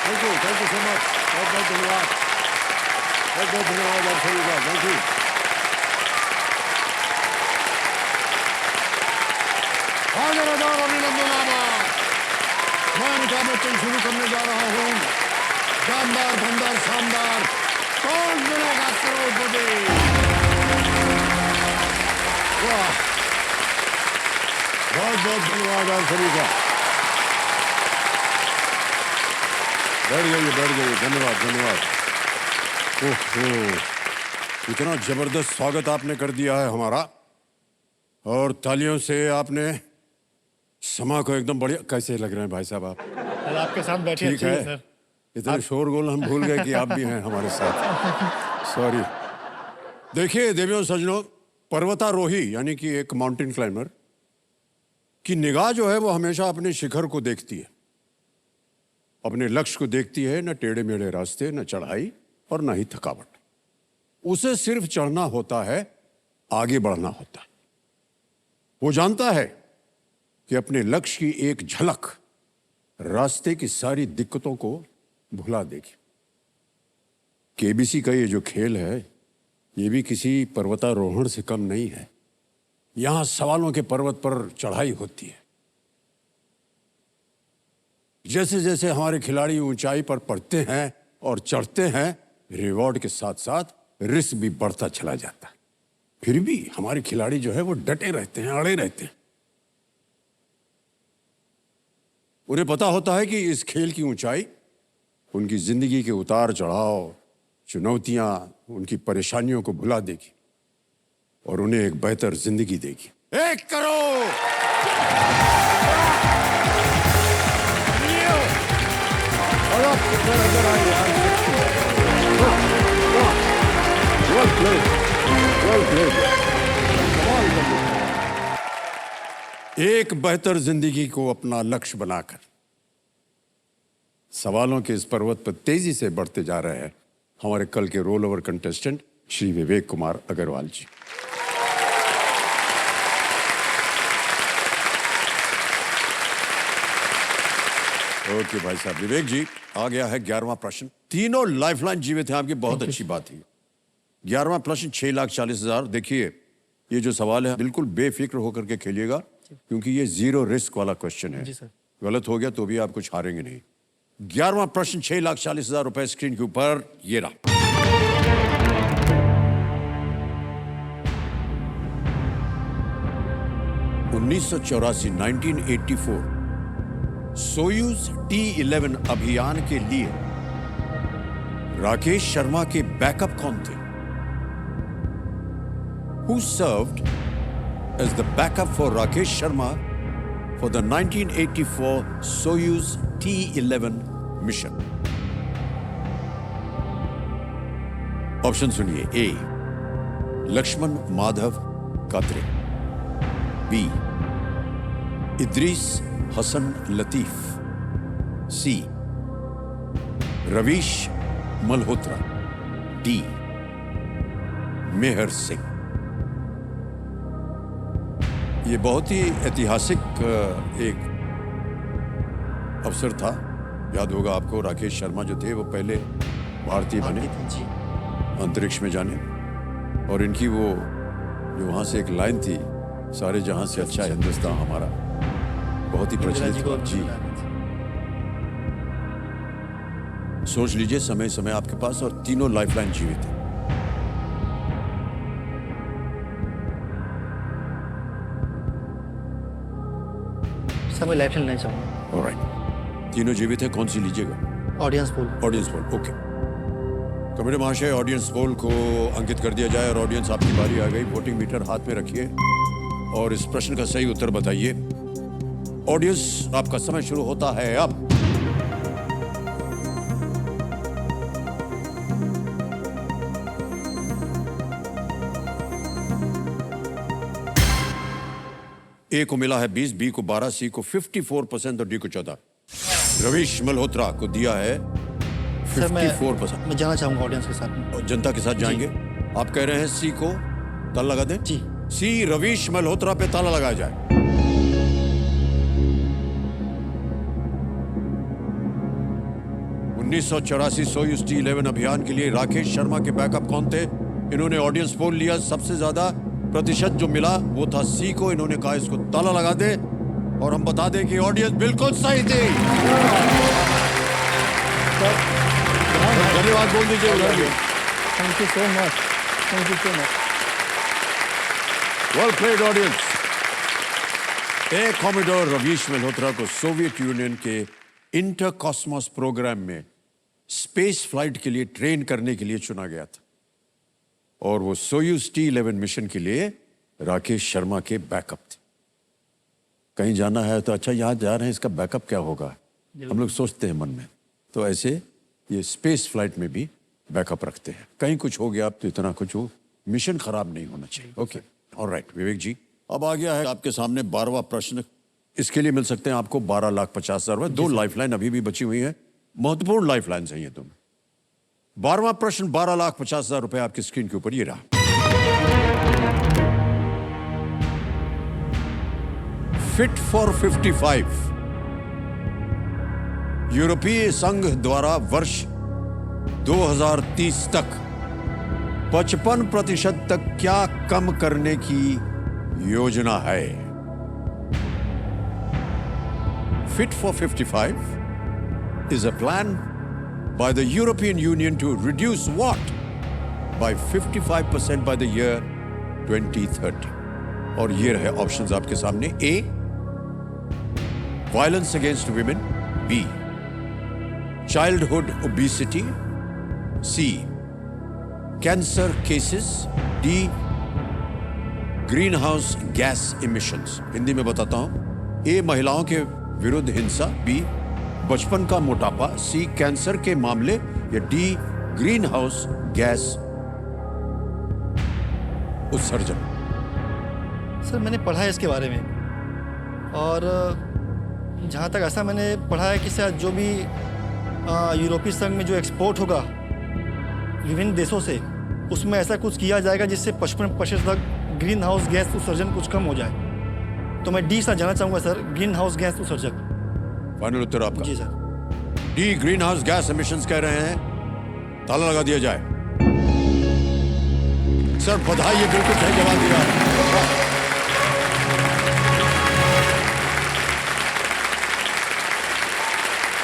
Thank you so much, बहुत बहुत धन्यवाद, बहुत बहुत धन्यवाद आप सभी का, थैंक यू। हाजिर अभिनंदन, मैं अमिताभ बच्चन शुरू करने जा रहा हूँ। जानदार, धनदार, शानदार, कौन बनेगा करोड़पति? वाह, बहुत बहुत धन्यवाद आप सभी का। बैठ जाइए, धन्यवाद धन्यवाद। ओहो, इतना जबरदस्त स्वागत आपने कर दिया है हमारा, और तालियों से आपने समा को एकदम बढ़िया। कैसे लग रहे हैं भाई साहब आप? सर आपके साथ बैठे ठीक है सर। इतना शोरगुल हम भूल गए कि आप भी हैं हमारे साथ। सॉरी। देखिए देवियों सज्जनों, पर्वतारोही यानी कि एक माउंटेन क्लाइंबर की निगाह जो है वो हमेशा अपने शिखर को देखती है, अपने लक्ष्य को देखती है। न टेढ़े मेढ़े रास्ते, न चढ़ाई और न ही थकावट। उसे सिर्फ चढ़ना होता है, आगे बढ़ना होता है। वो जानता है कि अपने लक्ष्य की एक झलक रास्ते की सारी दिक्कतों को भुला देगी। केबीसी का ये जो खेल है, ये भी किसी पर्वतारोहण से कम नहीं है। यहां सवालों के पर्वत पर चढ़ाई होती है। जैसे जैसे हमारे खिलाड़ी ऊंचाई पर पढ़ते हैं और चढ़ते हैं, रिवॉर्ड के साथ साथ रिस्क भी बढ़ता चला जाता है। फिर भी हमारे खिलाड़ी जो है वो डटे रहते हैं, अड़े रहते हैं। उन्हें पता होता है कि इस खेल की ऊंचाई उनकी जिंदगी के उतार चढ़ाव, चुनौतियां, उनकी परेशानियों को भुला देगी और उन्हें एक बेहतर जिंदगी देगी। 1 करोड़! एक बेहतर जिंदगी को अपना लक्ष्य बनाकर सवालों के इस पर्वत पर तेजी से बढ़ते जा रहे हैं हमारे कल के roll over contestant Shri Vivek Kumar Agarwal जी। ओके भाई साहब। विवेक जी, आ गया है 11वां प्रश्न। तीनों लाइफलाइन जीवित हैं आपकी, बहुत अच्छी बात है। 11वां प्रश्न 6,40,000। देखिए ये जो सवाल है बिल्कुल बेफिक्र होकर के खेलिएगा, क्योंकि ये 0 रिस्क वाला क्वेश्चन है। गलत हो गया तो भी आप कुछ हारेंगे नहीं। 11वां प्रश्न 6,40,000 रुपए स्क्रीन के ऊपर ये रहा। (1984) सोयूज T-11 अभियान के लिए राकेश शर्मा के बैकअप कौन थे? Who served as the backup for Rakesh Sharma for the 1984 Soyuz T-11 mission? Option सुनिए। ए, लक्ष्मण माधव कात्रे। बी, इद्रीस हसन लतीफ। सी, रवीश मल्होत्रा। डी, मेहर सिंह। ये बहुत ही ऐतिहासिक एक अवसर था। याद होगा आपको, राकेश शर्मा जो थे वो पहले भारतीय बने अंतरिक्ष में जाने, और इनकी वो जो वहाँ से एक लाइन थी, सारे जहां से अच्छा हिंदुस्तान हमारा, बहुत ही प्रचलित जी। सोच लीजिए, समय समय आपके पास और तीनों लाइफलाइन जीवित है। सब लाइफलाइन लेना चाहूंगा। ऑलराइट, तीनों जीवित है, कौन सी लीजिएगा? Audience poll. Audience poll, okay. Committee महाशय, ऑडियंस पोल को अंकित कर दिया जाए और ऑडियंस आपकी बारी आ गई। वोटिंग मीटर हाथ में रखिए और इस प्रश्न का सही उत्तर बताइए। ऑडियंस, आपका समय शुरू होता है अब। ए को मिला है 20, बी को 12, सी को 54% और डी को 14। रवीश मल्होत्रा को दिया है 54%। मैं जाना चाहूंगा ऑडियंस के साथ। और जनता के साथ जाएंगे। आप कह रहे हैं सी को ताला लगा दें? जी। सी, रवीश मल्होत्रा पे ताला लगाया जाए। 1984 सोयूज T11 अभियान के लिए राकेश शर्मा के बैकअप कौन थे? इन्होंने ऑडियंस पोल लिया, सबसे ज्यादा प्रतिशत जो मिला वो था सी को। इन्होंने कहा इसको ताला लगा दे, और हम बता दें कि ऑडियंस बिल्कुल सही थी। धन्यवाद बोल दीजिए उधर भी। Thank you so much, thank you so much. Well played audience. Air commodore Ravish Malhotra को सोवियत यूनियन के इंटर कॉस्मोस प्रोग्राम में स्पेस फ्लाइट के लिए ट्रेन करने के लिए चुना गया था, और वो सोयूज T11 मिशन के लिए राकेश शर्मा के बैकअप थे। कहीं जाना है तो अच्छा यहाँ जा रहे हैं, इसका बैकअप क्या होगा, हम लोग सोचते हैं मन में। तो ऐसे ये स्पेस फ्लाइट में भी बैकअप रखते हैं। कहीं कुछ हो गया तो इतना कुछ हो, मिशन खराब नहीं होना चाहिए। ओके, ऑलराइट विवेक जी, अब आ गया है आपके सामने 12वां प्रश्न। इसके लिए मिल सकते हैं आपको 12,50,000 रुपए। 2 लाइफलाइन अभी भी बची हुई है, महत्वपूर्ण लाइफलाइन है ये दोनों। 12वां प्रश्न 12,50,000 रुपए आपकी स्क्रीन के ऊपर ये रहा। फिट फॉर 55 यूरोपीय संघ द्वारा वर्ष 2030 तक 55% तक क्या कम करने की योजना है? Fit for 55 is a plan by the European Union to reduce what by 55% by the year 2030. और ये रहे ऑप्शंस आपके सामने। A, violence against women. B, childhood obesity. C, cancer cases. D, greenhouse gas emissions. Hindi में बताता हूं। A, महिलाओं के विरुद्ध हिंसा। बी, बचपन का मोटापा। सी, कैंसर के मामले। या डी, ग्रीन हाउस गैस उत्सर्जन। सर मैंने पढ़ा है इसके बारे में, और जहाँ तक ऐसा मैंने पढ़ा है कि शायद जो भी यूरोपीय संघ में जो एक्सपोर्ट होगा विभिन्न देशों से, उसमें ऐसा कुछ किया जाएगा जिससे 55% तक ग्रीन हाउस गैस उत्सर्जन कुछ कम हो जाए। तो मैं डी सर जाना चाहूंगा सर, ग्रीन हाउस गैस उत्सर्जक। फाइनल उत्तर आपका? जी sir. D, greenhouse gas emissions कह रहे हैं। ताला लगा दिया जाए। सर बधाई, ये बिल्कुल सही जवाब दिया।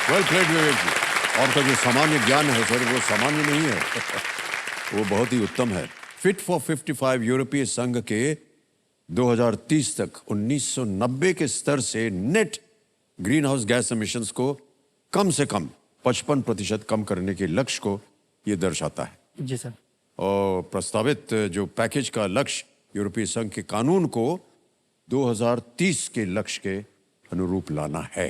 वेल प्लेड विवेक जी। और तो जो सामान्य ज्ञान है सर, वो सामान्य नहीं है वो बहुत ही उत्तम है। फिट फॉर 55 यूरोपीय संघ के 2030 तक 1990 के स्तर से net green house gas emissions को कम से कम 55% कम करने के लक्ष्य को यह दर्शाता है। जी सर। और प्रस्तावित जो पैकेज का लक्ष्य यूरोपीय संघ के कानून को 2030 के लक्ष्य के अनुरूप लाना है।